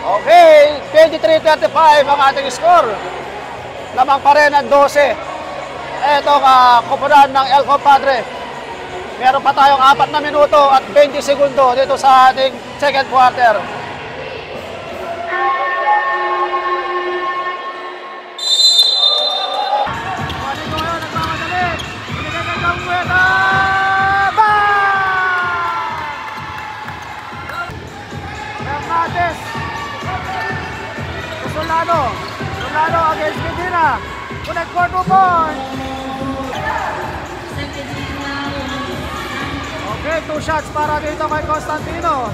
Okay, 23-35 ang ating score. Lamang pa rin ang 12. Itong koponan ng El Compadre. Meron pa tayong 4 na minuto at 20 segundo dito sa ating second quarter. Solano against Medina. Connect for 2 points. Okay, 2 shots para dito kay Constantino.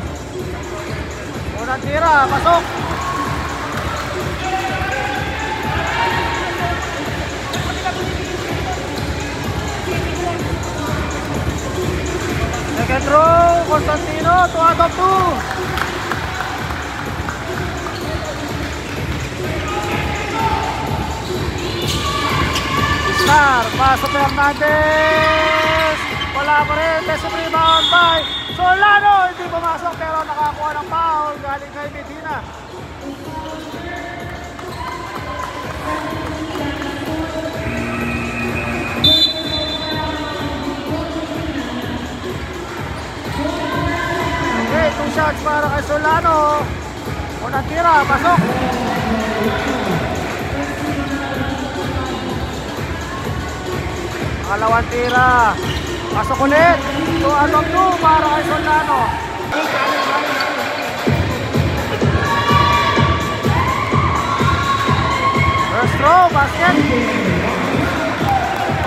Unang tira, pasok. Second row, Constantino, 2 out of 2. Pasok Hernandez, wala pa rin, defensive rebound by Solano, hindi pumasok pero nakakuha ng foul galing kay Medina. Okay, 2 shots para kay Solano, unang tira, pasok. Pangalawang tira. Pasok ulit. 2 out of 2 para kay Solano. First throw, basket.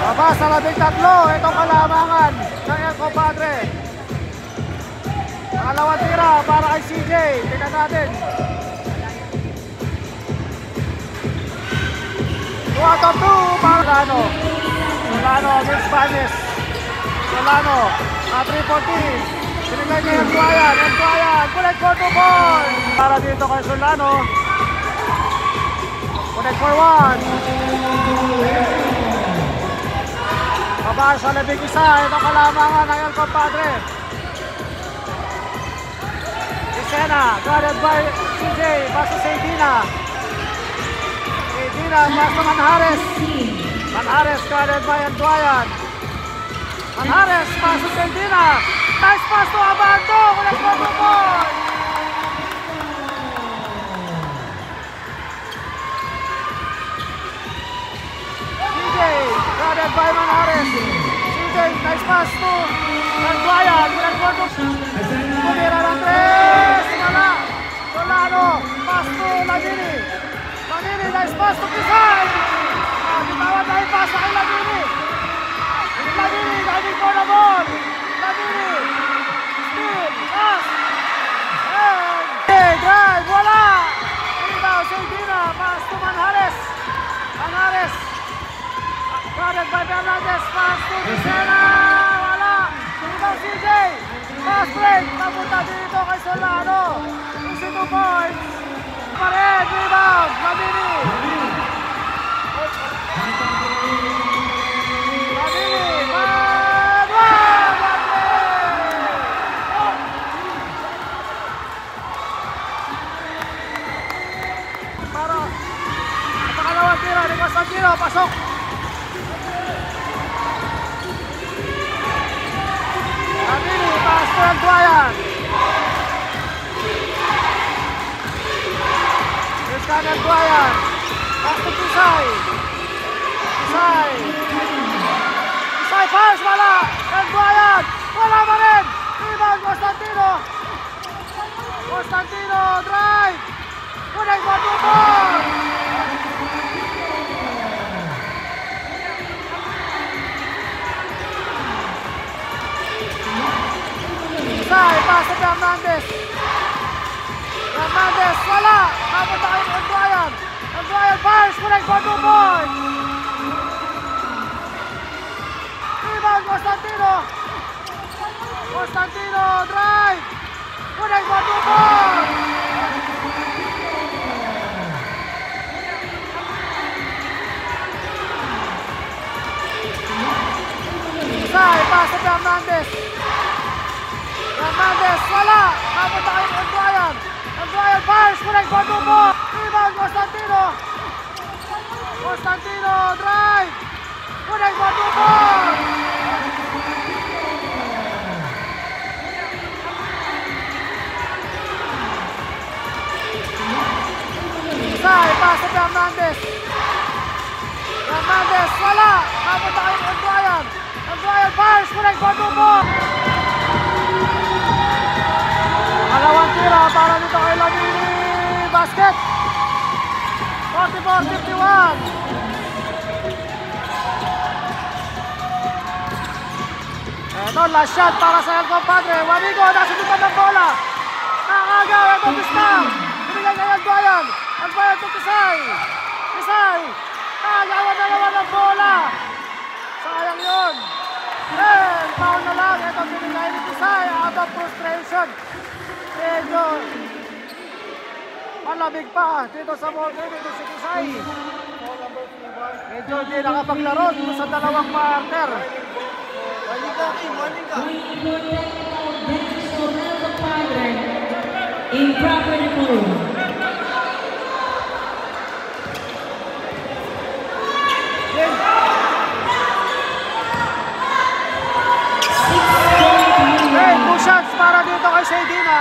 Baba sa 13. Itong kalamangan ng El Compadre. Pangalawang tira para kay CJ. Tingnan natin. 2 out of 2 para Solano. Solano against Banes. Solano, 3-14. Sinigay niya yung Tuayan. Connect for 2 points. Para dito kay Solano. Connect for 1. Baba sa 11. Ito kalamangan ng El Compadre. Isena, guarded by CJ. Paso sa Edina. Edina, paso Manjares. Manjares guarded by Antuayan. Manjares, pasok sa Edina. Nice pass to Abando. Connect for 2 points. CJ guarded by Manjares. CJ, nice pass to Antuayan. Connect for 2 points. Kumira ng 3. Wala. Solano, pass to Ladini. Ladini, nice pass to Pisay. Bitawan na yung pass kay Ladini. Ladini, diving for the ball. Ladini, steal, pass. And drive, wala. Rebound sa Edina, pass to Manjares. Manjares, guarded by Fernandez, pass to Vicena. Wala. Rebound CJ. Pass break, napunta dito kay Solano. 2 points. Pared, rebound, Ladini. Constantino, pasok. Ladini, pass to Antuayan. Rizkan Antuayan. Pass to Pisay. Pisay pass, wala. Antuayan, wala pa rin. Rebound, Constantino. Constantino, drive. Connect for 2 points. Pisay, pass to Hernandez. Hernandez, wala. Kapunta kayo ng Antuayan. Antuayan, pass. Connect for 2 points. Rebound, Constantino. Constantino, drive. Connect for 2 points. Pisay, pass to Hernandez. Hernandez, wala. Kapunta kayo ng Antuayan. Agbayan fires, connect for Dubo. Rebound, Constantino. Constantino, drive. Connect for Dubo. Isay, pass to Fernandez. Fernandez, wala. Kapunta kayo ng Agbayan. Agbayan fires, connect for Dubo. Pangalawang tira para dito kay Lamini. Basket. 44-51. Ito, last shot para sa El Compadre. Wanigo, nasa likod ng bola. Nakagaw, ito Bistam. Binigay kay Agbayan. Agbayan to Tisay. Tisay. Nagawa ng bola. Sayang yun. Foul na lang. Ito binigay ni Tisay. Out of frustration. Medyo malamig pa dito sa ball game. Ito si Tisay. Medyo hindi nakapaglaro dito sa dalawang marker. Improper move. Okay, 2 shots para dito kay Saydina.